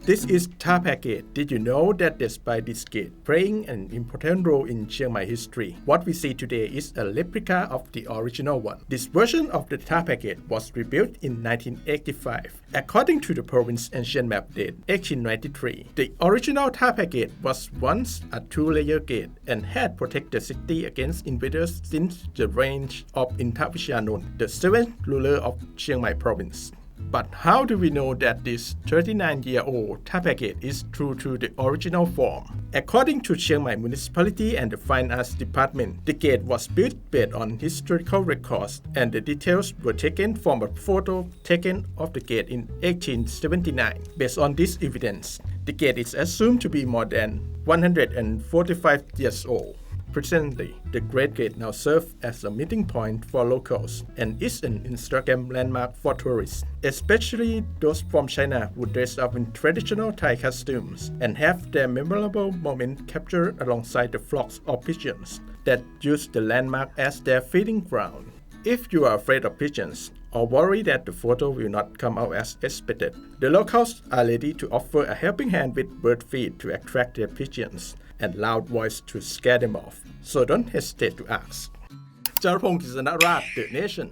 This is Tha Phae Gate. Did you know that despite this gate playing an important role in Chiang Mai history, what we see today is a replica of the original one? This version of the Tha Phae Gate was rebuilt in 1985. According to the province ancient map date 1893, the original Tha Phae Gate was once a two-layer gate and had protected the city against invaders since the reign of Inthawichayanon, the seventh ruler of Chiang Mai province. But how do we know that this 39-year-old Tha Phae Gate is true to the original form? According to Chiang Mai Municipality and the Fine Arts Department, the gate was built based on historical records and the details were taken from a photo taken of the gate in 1879. Based on this evidence, the gate is assumed to be more than 145 years old. Presently, the Great Gate now serves as a meeting point for locals and is an Instagram landmark for tourists, especially those from China who dress up in traditional Thai costumes and have their memorable moment captured alongside the flocks of pigeons that use the landmark as their feeding ground. If you are afraid of pigeons or worry that the photo will not come out as expected, the locals are ready to offer a helping hand with bird feed to attract their pigeons and loud voice to scare them off. So don't hesitate to ask. จารพงศ์ กฤษณราช The Nation